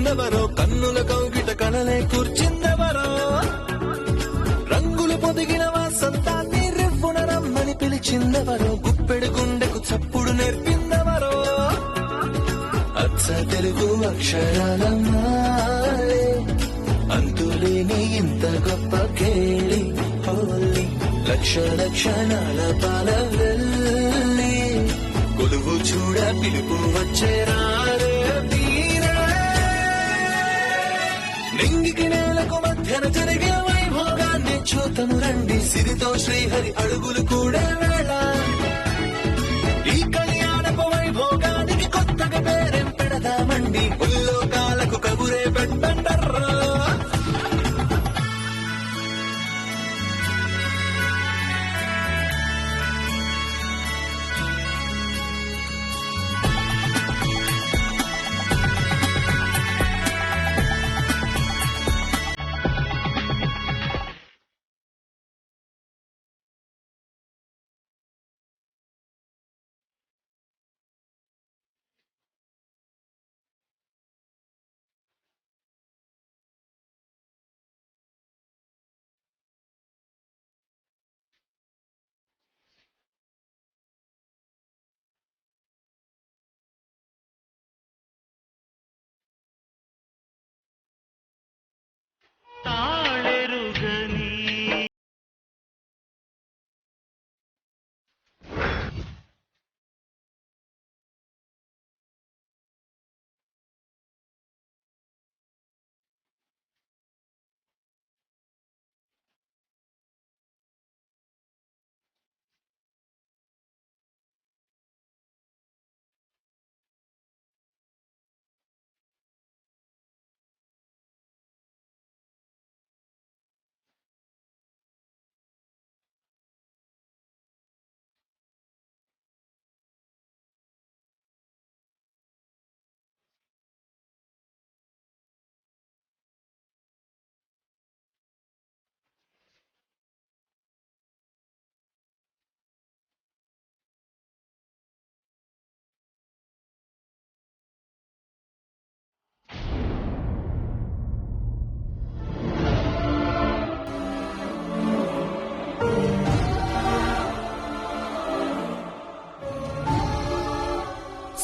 తెచ్చిందెవరో, కన్నుల కౌగిట కలలే కూర్చిందెవరో, రంగులు పొదిగిన వాసంతాన్ని రెవ్వున రమ్మని పిలిచిందెవరో, గుప్పెడు గుండెకు చప్పుడు నేర్పిందెవరో, అచ్చ తెలుగు అక్షరాల మాలే, అంతులేని ఇంత గొప్ప కేళి హోలీ, లక్ష లక్షణాల పాల వెళ్ళి, కొలువు చూడ పిలుపు వచ్చేరారే వీరే, నింగికి నేలకు మధ్యన జరిగే వైభోగాన్ని చూతము రండి, సిరితో శ్రీహరి అడుగులు కూడే వేళ, ఈ కళ్యాణపు వైభోగానికి కొత్తగా పేరేం పెడదామండి, ముల్లోకాలకు కబురే పెట్టండర్రా.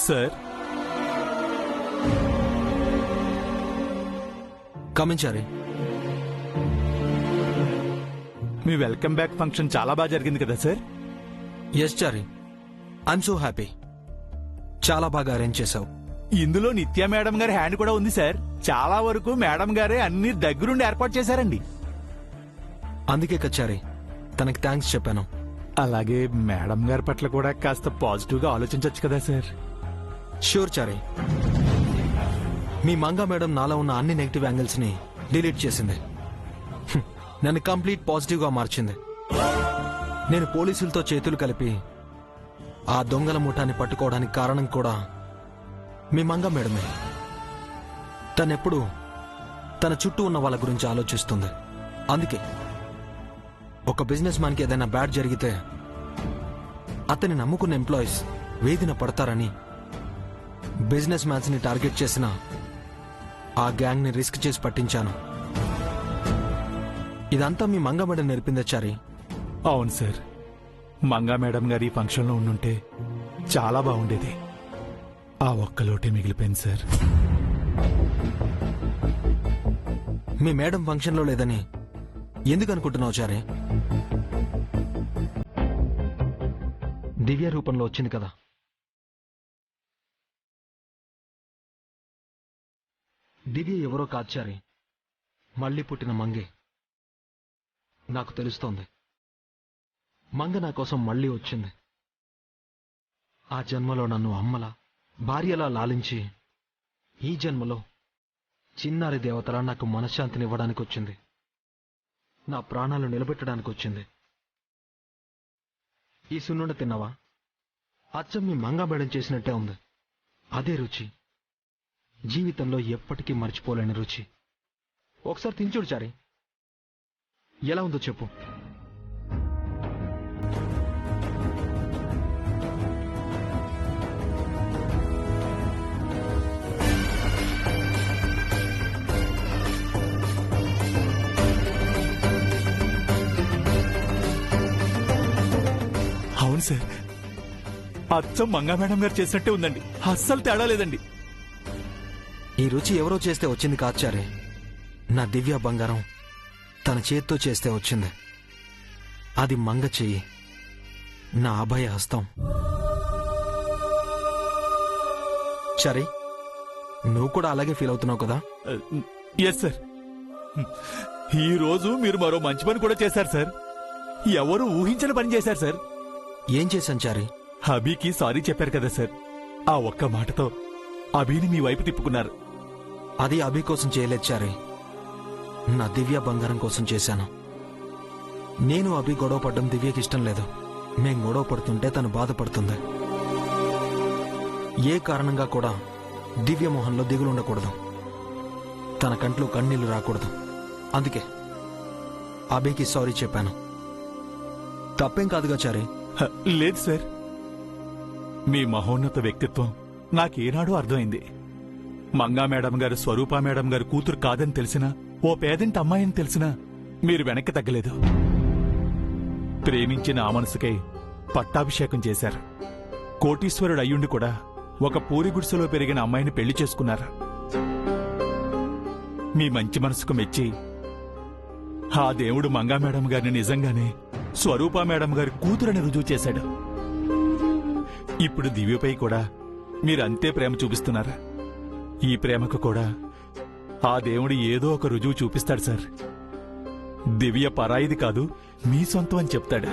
సార్ కమించారే, మీ వెల్కమ్ బ్యాక్ ఫంక్షన్ చాలా బాగా జరిగింది కదా sir? Yes Chari, I'm so happy. చాలా బాగా అరేంజ్ చేశావు. ఇందులో నిత్య మేడం గారి హ్యాండ్ కూడా ఉంది సార్. చాలా వరకు మేడం గారే అన్ని దగ్గరుండి ఏర్పాటు చేశారండి. అందుకే కచ్చారీ తనకి థ్యాంక్స్ చెప్పాను. అలాగే మేడం గారి పట్ల కూడా కాస్త పాజిటివ్ గా ఆలోచించవచ్చు కదా సార్? ష్యూర్ చారీ. మీ మంగా మేడం నాలో ఉన్న అన్ని నెగిటివ్ యాంగిల్స్ ని డిలీట్ చేసింది, నన్ను కంప్లీట్ పాజిటివ్ గా మార్చింది. నేను పోలీసులతో చేతులు కలిపి ఆ దొంగల ముఠాన్ని పట్టుకోవడానికి కారణం కూడా మీ మంగా మేడమే. తనెప్పుడు తన చుట్టూ ఉన్న వాళ్ళ గురించి ఆలోచిస్తుంది. అందుకే ఒక బిజినెస్ మ్యాన్ కి ఏదైనా బ్యాడ్ జరిగితే అతని నమ్ముకున్న ఎంప్లాయీస్ వేదిన పడతారని బిజినెస్ మ్యాన్స్ ని టార్గెట్ చేసిన ఆ గ్యాంగ్ ని రిస్క్ చేసి పట్టించాను. ఇదంతా మీ మంగా మేడం నేర్పిందే చారీ. అవును సార్, మంగా మేడం గారి ఫంక్షన్ లో ఉండుంటే చాలా బాగుండేది. ఆ ఒక్క లోటే మిగిలిపోయింది సార్. మీ మేడం ఫంక్షన్ లో లేదని ఎందుకు అనుకుంటున్నావు చారీ? దివ్య రూపంలో వచ్చింది కదా. దివ్య ఎవరో కాదు చారీ, మళ్ళీ పుట్టిన మంగే. నాకు తెలుస్తోంది, మంగ నా కోసం మళ్ళీ వచ్చింది. ఆ జన్మలో నన్ను అమ్మలా భార్యలా లాలించి ఈ జన్మలో చిన్నారి దేవతలా నాకు మనశ్శాంతినివ్వడానికి వచ్చింది. నా ప్రాణాలు నిలబెట్టడానికి వచ్చింది. ఈ సున్నుండ తిన్నావా? అచ్చం మీ మంగా మేడం చేసినట్టే ఉంది. అదే రుచి, జీవితంలో ఎప్పటికీ మర్చిపోలేని రుచి. ఒకసారి తించుడు చారీ, ఎలా ఉందో చెప్పు. అచ్చం మంగా మేడం గారు చేసినట్టే ఉందండి. అస్సలు తేడా లేదండి. ఈ రుచి ఎవరో చేస్తే వచ్చింది కాదు చారి, నా దివ్య బంగారం తన చేత్తో చేస్తే వచ్చింది. అది మంగ చెయ్యి, నా అభయ హస్తం. చారి, నువ్వు కూడా అలాగే ఫీల్ అవుతున్నావు కదా? Yes sir. ఈ రోజు మీరు మరో మంచి పని కూడా చేశారు సార్. ఎవరు ఊహించని పని చేశారు సార్. ఏం చేశాను చారి? అభికి సారీ చెప్పారు కదా సార్. ఆ ఒక్క మాటతో అభిని మీ వైపు తిప్పుకున్నారు. అది అభి కోసం చేయలేదు చారి, నా దివ్య బంగారం కోసం చేశాను. నేను అభి గొడవ పడ్డం దివ్యకి ఇష్టం లేదు. మేం గొడవ పడుతుంటే తను బాధపడుతుంది. ఏ కారణంగా కూడా దివ్య మొహంలో దిగులుండకూడదు, తన కంట్లో కన్నీళ్లు రాకూడదు. అందుకే అభికి సారీ చెప్పాను. తప్పేం కాదుగా చారి? లేదు సార్, మీ మహోన్నత వ్యక్తిత్వం నాకేనాడో అర్థమైంది. మంగా మేడం గారు స్వరూప మేడం గారు కూతురు కాదని తెలిసినా, ఓ పేదింటి అమ్మాయిని తెలిసినా మీరు వెనక్కి తగ్గలేదు. ప్రేమించిన ఆ మనసుకై పట్టాభిషేకం చేశారు. కోటీశ్వరుడు అయ్యుండి కూడా ఒక పూరి గుడిసెలో పెరిగిన అమ్మాయిని పెళ్లి చేసుకున్నారు. మీ మంచి మనసుకు మెచ్చి ఆ దేవుడు మంగా మేడం గారిని నిజంగానే స్వరూప మేడం గారి కూతురని రుజువు చేశాడు. ఇప్పుడు దివ్యపై కూడా మీరంతే ప్రేమ చూపిస్తున్నారు. ఈ ప్రేమకు కూడా ఆ దేవుడు ఏదో ఒక రుజువు చూపిస్తాడు సార్. దివ్య పరాయిది కాదు, మీ సొంతం అని చెప్తాడు.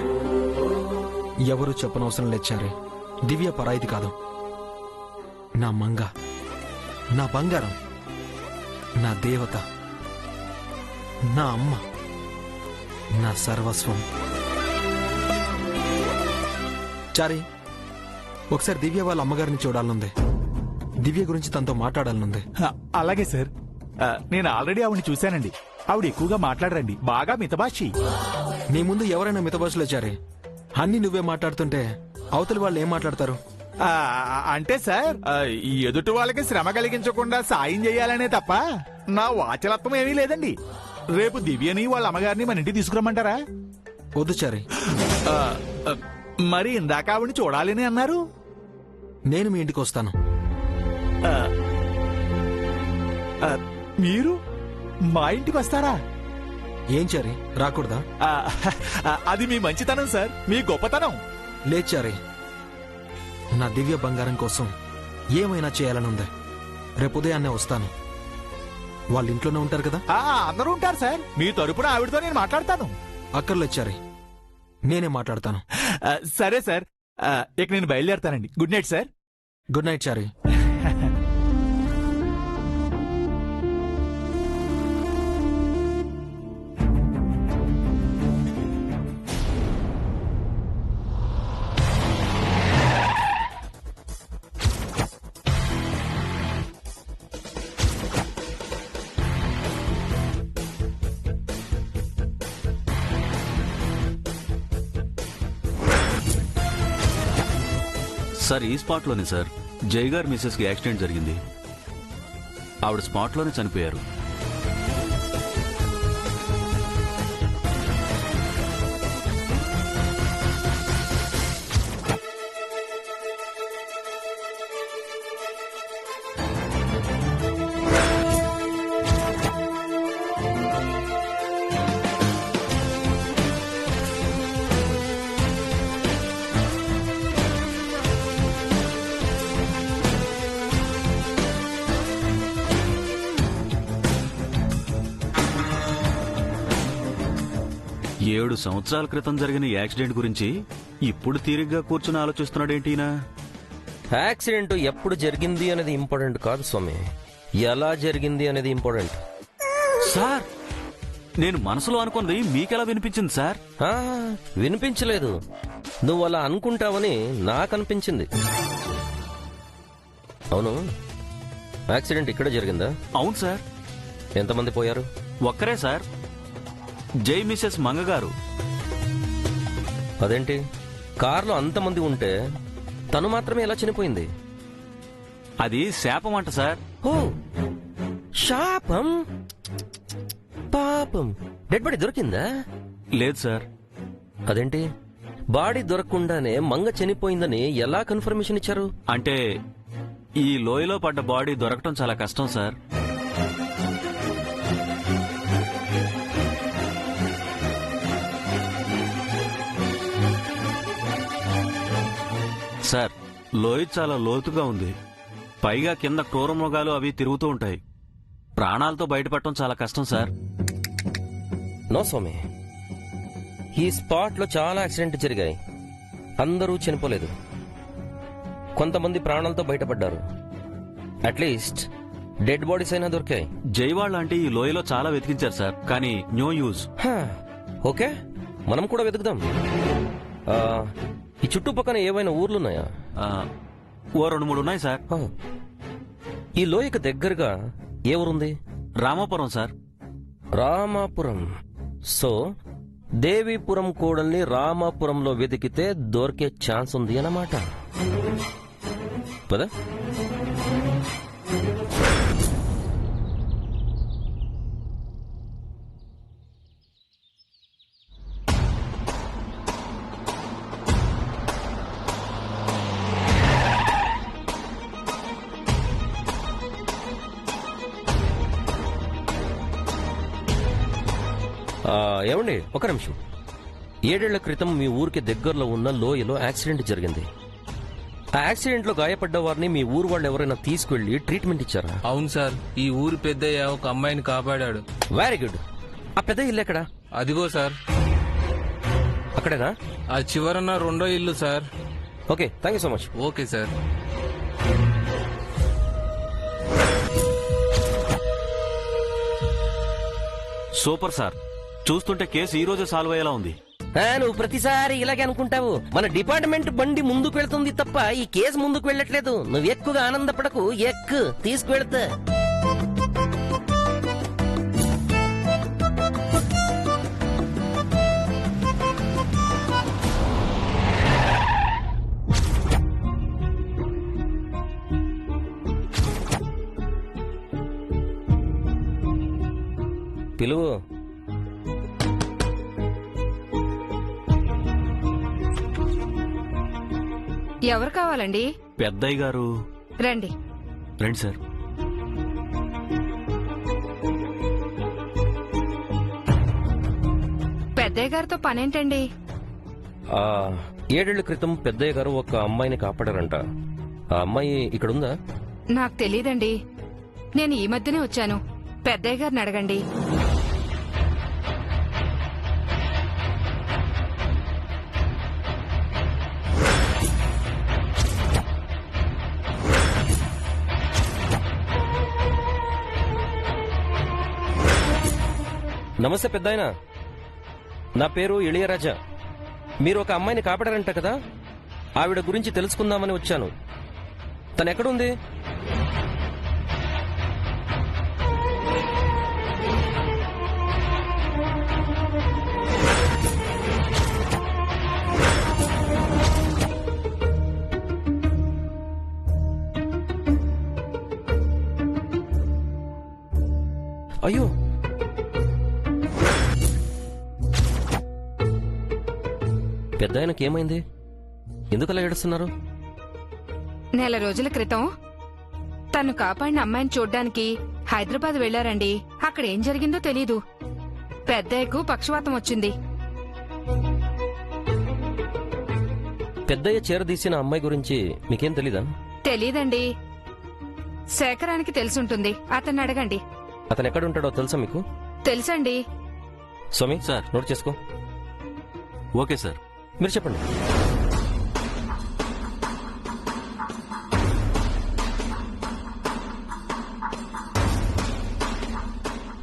ఎవరు చెప్పనవసరం లేచారే, దివ్య పరాయిది కాదు. నా మంగ, నా బంగారం, నా దేవత, నా అమ్మ, నా సర్వస్వం. చారి, ఒకసారి దివ్య వాళ్ళ అమ్మగారిని చూడాలనుంది. దివ్య గురించి తనతో మాట్లాడాలనుంది. అలాగే సార్. నేను ఆల్రెడీ ఆవిడని చూశానండి. ఆవిడ ఎక్కువగా మాట్లాడరండి, బాగా మితభాషి. నీ ముందు ఎవరైనా మితభాషలో చారి, అన్ని నువ్వే మాట్లాడుతుంటే అవతలి వాళ్ళు ఏం మాట్లాడతారు? అంటే సార్, ఈ ఎదుటి వాళ్ళకి శ్రమ కలిగించకుండా సాయం చేయాలనే తప్ప నా వాచలత్వం ఏమీ లేదండి. రేపు దివ్యని వాళ్ళ అమ్మగారిని మన ఇంటికి తీసుకురమ్మంటారా? వద్దు చారి. మరి ఇందాక ఆవిడని చూడాలని అన్నారు. నేను మీ ఇంటికి వస్తాను. మీరు మా ఇంటికి వస్తారా? ఏం చారి, రాకూడదా? అది మీ మంచితనం సార్, మీ గొప్పతనం. లేదు చారి, నా దివ్య బంగారం కోసం ఏమైనా చేయాలనుంది. రేపు ఉదయాన్నే వస్తాను. వాళ్ళ ఇంట్లోనే ఉంటారు కదా? అందరూ ఉంటారు సార్. మీ తరపున ఆవిడతో నేను మాట్లాడతాను. అక్కర్లేదు చారి, నేనే మాట్లాడతాను. సరే సార్, ఇక నేను బయలుదేరతానండి. Good night sir. Good night Chari. Sir, ఈ స్పాట్లోనే సార్ జై గారు మిస్సెస్కి యాక్సిడెంట్ జరిగింది. ఆవిడ స్పాట్లోనే చనిపోయారు. ఏడు సంవత్సరాల క్రితం జరిగిన యాక్సిడెంట్ గురించి ఇప్పుడు తీరిగ్గా కూర్చుని ఆలోచిస్తున్నాడేంటినా? యాక్సిడెంట్ ఎప్పుడు జరిగింది అనేది ఇంపార్టెంట్ కాదు స్వామి, ఎలా జరిగింది అనేది ఇంపార్టెంట్. సార్, నేను మనసులో అనుకున్నది మీకెలా వినిపించింది సార్? వినిపించలేదు, నువ్వు అలా అనుకుంటావని నాకు అనిపించింది. అవును, యాక్సిడెంట్ ఇక్కడ జరిగిందా? అవును సార్. ఎంతమంది పోయారు? ఒక్కరే సార్, జై మిసెస్ మంగగారు. అదేంటి, కారులో అంతమంది ఉంటే తను మాత్రమే ఎలా చనిపోయింది? అది శాపం అంట సార్. ఓ, శాపం? పాపం, డెడ్ బాడీ దొరికిందా? లేదు సార్. అదేంటి, బాడీ దొరకకుండానే మంగ చనిపోయిందని ఎలా కన్ఫర్మేషన్ ఇచ్చారు? అంటే ఈ లోయలో పడ్డ బాడీ దొరకటం చాలా కష్టం సార్. సార్, లోయ చాలా లోతుగా ఉంది. పైగా కింద క్రూర మృగాలు అవి తిరుగుతూ ఉంటాయి. ప్రాణాలతో బయటపడటం చాలా కష్టం సార్. నో స్వామి, ఈ స్పాట్ లో చాలా యాక్సిడెంట్ జరిగాయి. అందరూ చనిపోలేదు, కొంతమంది ప్రాణాలతో బయటపడ్డారు. అట్లీస్ట్ డెడ్ బాడీస్ అయినా దొరికాయి. జైవాళ్ళ అంటే ఈ లోయలో చాలా వెతికించారు సార్, కానీ నో యూజ్. ఓకే, మనం కూడా వెతుకుదాం. ఆ, ఈ చుట్టుపక్కల ఏవైనా ఊర్లున్నాయా? ఓ 2-3 ఉన్నాయి సార్. ఈ లోయకు దగ్గరగా ఏ ఊరుంది? రామాపురం సార్. రామాపురం. సో దేవీపురం కూడల్ని రామాపురంలో వెతికితే దొరికే ఛాన్స్ ఉంది అన్నమాట. పద. ఏమండి, ఒక నిమిషం. 7 ఏళ్ల క్రితం మీ ఊరికి దగ్గరలో ఉన్న లోయలో యాక్సిడెంట్ జరిగింది. ఆ యాక్సిడెంట్ లో గాయపడ్డ వారిని మీ ఊరు వాళ్ళు ఎవరైనా తీసుకెళ్లి ట్రీట్మెంట్ ఇచ్చారా? అవును సార్, ఈ ఊరి పెద్దయ్య ఒక అమ్మాయిని కాపాడాడు. Very good. ఆ పెద్ద ఇల్లు ఎక్కడా? అదిగో సార్, అక్కడేనా? ఆ చివరన 2వ ఇల్లు sir. Okay, thank you so much. Okay sir. Super sir. చూస్తుంటే కేసు ఈ రోజే సాల్వ్ అయ్యేలా ఉంది. నువ్వు ప్రతిసారి ఇలాగే అనుకుంటావు. మన డిపార్ట్మెంట్ బండి ముందుకు వెళ్తుంది తప్ప ఈ కేసు ముందుకు వెళ్ళట్లేదు. నువ్వు ఎక్కువగా ఆనందపడకు, ఎక్కు తీసుకువెళ్తా. పిలువు. ఎవరు కావాలండి? పెద్దయ్య గారు. రండి. రండి సార్. పెద్దయ్య గారితో పనేంటండి? 7 ఏళ్ల క్రితం పెద్దయ్య గారు ఒక అమ్మాయిని కాపాడారంట. ఆ అమ్మాయి ఇక్కడుందా? నాకు తెలీదండి. నేను ఈ మధ్యనే వచ్చాను. పెద్దయ్య గారిని అడగండి. నమస్తే పెద్దాయన, నా పేరు ఇళయరాజా. మీరు ఒక అమ్మాయిని కాపాడారంట కదా, ఆవిడ గురించి తెలుసుకుందామని వచ్చాను. తను ఎక్కడుంది? అయ్యో, పెద్దాయనకి ఏమైంది? ఎందుకలా ఏడుస్తున్నారు? నెల రోజుల క్రితం తను కాపాడిన అమ్మాయిని చూడ్డానికి హైదరాబాద్ వెళ్లారండి. అక్కడ ఏం జరిగిందో తెలీదు. పెద్దయ్యకు పక్షవాతం వచ్చింది. పెద్దయ్య చేరదీసిన అమ్మాయి గురించి మీకేం తెలీదా? తెలీదండి. శేఖరానికి తెలుసుంటుంది, అతన్ని అడగండి. అతను ఎక్కడుంటాడో తెలుసా మీకు? తెలుసండి. స్వామి సార్. నోట్ చేసుకో. Okay sir. మీరు చెప్పండి.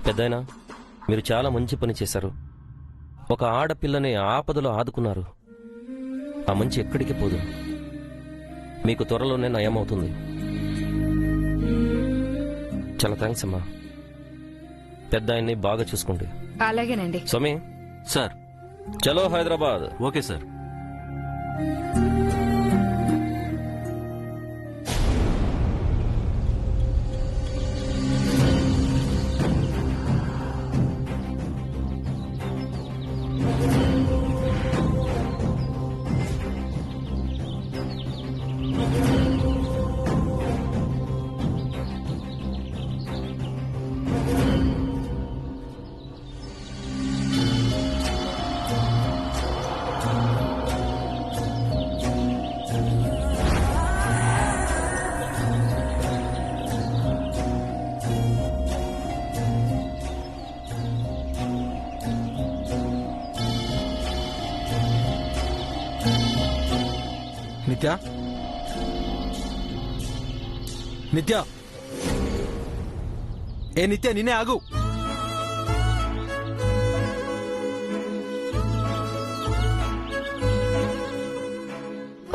పెద్దాయనా, మీరు చాలా మంచి పని చేశారు. ఒక ఆడపిల్లని ఆపదలో ఆదుకున్నారు. ఆ మంచి ఎక్కడికి పోదు. మీకు త్వరలోనే నయమవుతుంది. చాలా థ్యాంక్స్ అమ్మా. పెద్దాయన్ని బాగా చూసుకోండి. అలాగేనండి. స్వామి. సార్. చలో హైదరాబాద్. Okay sir. నిత్య నిత్య ఏ నిత్య నిన్నే ఆగు.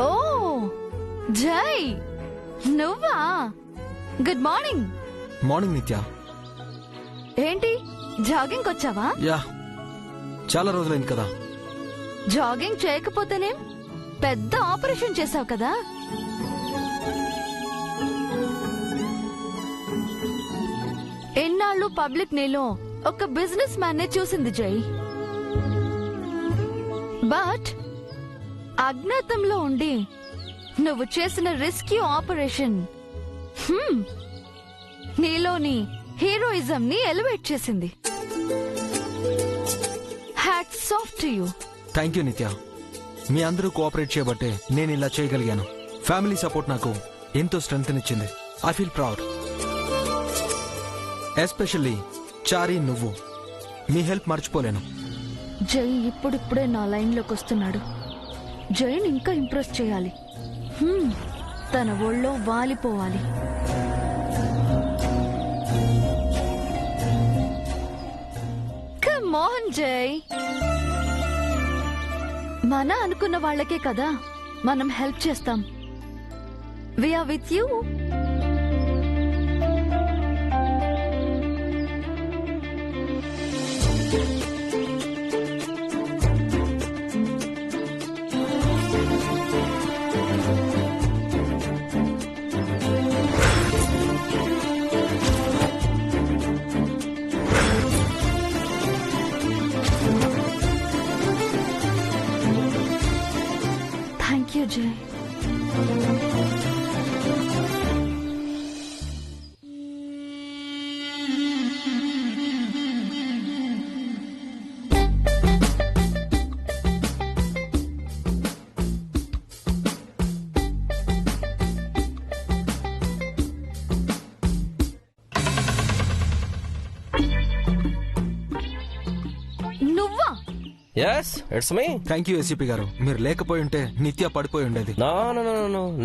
ఓ జై, నువ్వా? Good morning. మార్నింగ్ నిత్య. ఏంటి జాగింగ్ వచ్చావా? యా, చాలా రోజులైంది కదా. జాగింగ్ చేయకపోతేనేం, పెద్ద ఆపరేషన్ చేసావు కదా. ఎన్నాళ్ళు పబ్లిక్ నీలో ఒక బిజినెస్ మ్యాన్ నే చూసింది జై. బట్ అజ్ఞాతంలో ఉండి నువ్వు చేసిన రెస్క్యూ ఆపరేషన్ నీలోని హీరోయిజం ని ఎలివేట్ చేసింది. Hats off to you. Thank you నిత్య. మీ అందరూ కోఆపరేట్ చేయబట్టే నేను ఇలా చేయగలిగాను. ఫ్యామిలీ సపోర్ట్ నాకు ఎంతో స్ట్రెంగ్త్ ఇచ్చింది. I feel proud. ఎస్పెషల్లీ చారీ, నువ్వు. మీ హెల్ప్ మర్చిపోలేను. జై ఇప్పుడిప్పుడే నా లైన్ లోకి వస్తున్నాడు. జైని ఇంకా ఇంప్రెస్ చేయాలి. తన ఒళ్ళో వాలిపోవాలి. కమ్ ఆన్ జై. మన అనుకున్న వాళ్ళకే కదా మనం హెల్ప్ చేస్తాం. We are with you. Thank you Jai. నువ్వా? Yes, it's me. Thank you ACP గారు. మీరు లేకపోయి ఉంటే నిత్య పడిపోయి ఉండేది. నో,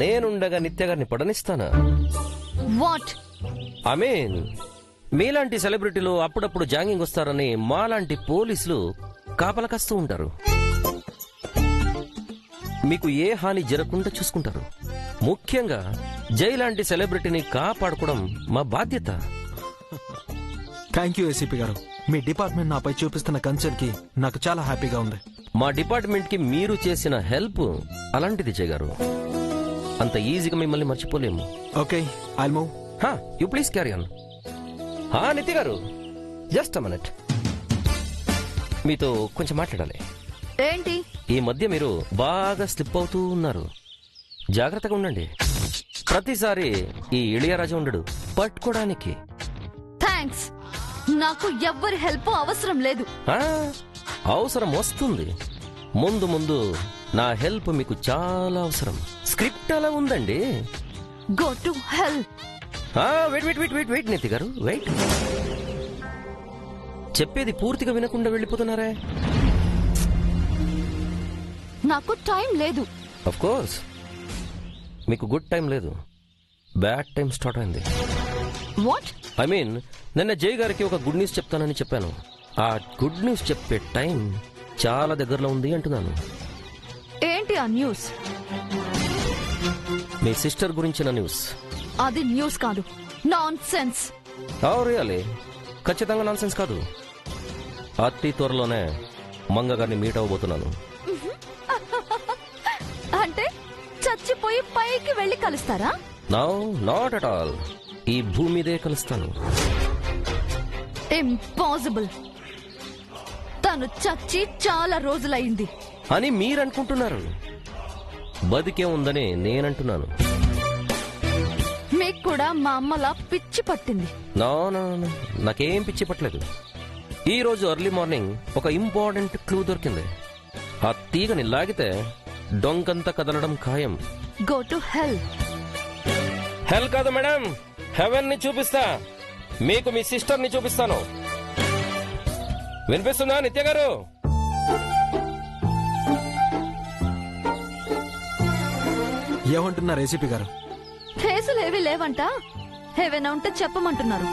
నేనుండగా నిత్య గారిని పడనిస్తానా? వాట్? ఐ మీన్, మీలాంటి సెలబ్రిటీలు అప్పుడప్పుడు జాగింగ్ వస్తారని మాలాంటి పోలీసులు కాపలా కాస్తూ ఉంటారు. మీకు ఏ హాని జరగకుండా చూసుకుంటారు. ముఖ్యంగా జై లాంటి సెలబ్రిటీని కాపాడుకోవడం మా బాధ్యత. థ్యాంక్ యూ ఏసీపీ గారు. మీ డిపార్ట్మెంట్ నాపై చూపిస్తున్న కన్సర్న్ కి నాకు చాలా హ్యాపీగా ఉంది. మా డిపార్ట్మెంట్ కి మీరు చేసిన హెల్ప్ అలాంటిది జై గారు. అంత ఈజీగా మిమ్మల్ని మర్చిపోలేము. Okay, I'll move. You please carry on. నిత్య గారు, జస్ట్ అ మినిట్. మీతో కొంచెం మాట్లాడాలి. ఏంటి? ఈ మధ్య మీరు బాగా స్లిప్ అవుతూ ఉన్నారు. జాగ్రత్తగా ఉండండి. ప్రతిసారి ఈ ఇళయరాజా ఉండడు పట్టుకోవడానికి. థ్యాంక్స్. నాకు ఎవ్వరి హెల్ప్ అవసరం లేదు. అవసరం వస్తుంది. ముందు ముందు నా హెల్ప్ మీకు చాలా అవసరం. స్క్రిప్ట్ అలా ఉందండి. Go to hell. వెయిట్ నిత్య గారు, వెయిట్. చెప్పేది పూర్తిగా వినకుండా వెళ్ళిపోతున్నారే. నాకు టైం లేదు. ఆఫ్ కోర్స్ మీకు గుడ్ టైం లేదు, బ్యాడ్ టైం స్టార్ట్ అయింది. వాట్? ఐ మీన్, నిన్న జై గారికి ఒక గుడ్ న్యూస్ చెప్తానని చెప్పాను. ఆ గుడ్ న్యూస్ చెప్పే టైం చాలా దగ్గరలో ఉంది అంటున్నాను. ఏంటి ఆ న్యూస్? మీ సిస్టర్ గురించిన న్యూస్. అది న్యూస్ కాదు, నాన్ సెన్స్. రియలీ? ఖచ్చితంగా నాన్ సెన్స్ కాదు. అతి త్వరలోనే మంగ గారిని మీట్ అవ్వబోతున్నాను. అంటే చచ్చిపోయి పైకి వెళ్ళి కలుస్తారా? No, not at all. ఈ భూమి మీదే కలుస్తాను. ఇంపాసిబుల్. తను చచ్చి చాలా రోజులైంది అని మీరనుకుంటున్నారు. బతికే ఉందని నేనంటున్నాను. మీకు కూడా మా అమ్మలా పిచ్చి పట్టింది. నో, నాకేం పిచ్చి పట్టలేదు. ఈ రోజు ఎర్లీ మార్నింగ్ ఒక ఇంపార్టెంట్ క్లూ దొరికింది. ఆ తీగని లాగితే డొంకంతా కదలడం ఖాయం. Go to hell. హెల్ కాదు మేడం, హెవెన్ ని చూపిస్తా. మీకు మీ సిస్టర్ ని చూపిస్తాను. వినిపిస్తుందా నిత్య గారు? ఏమంటున్నారు ఏసీపీ గారు? కేసులు ఏవి లేవంట, ఏవైనా ఉంటే చెప్పమంటున్నారు.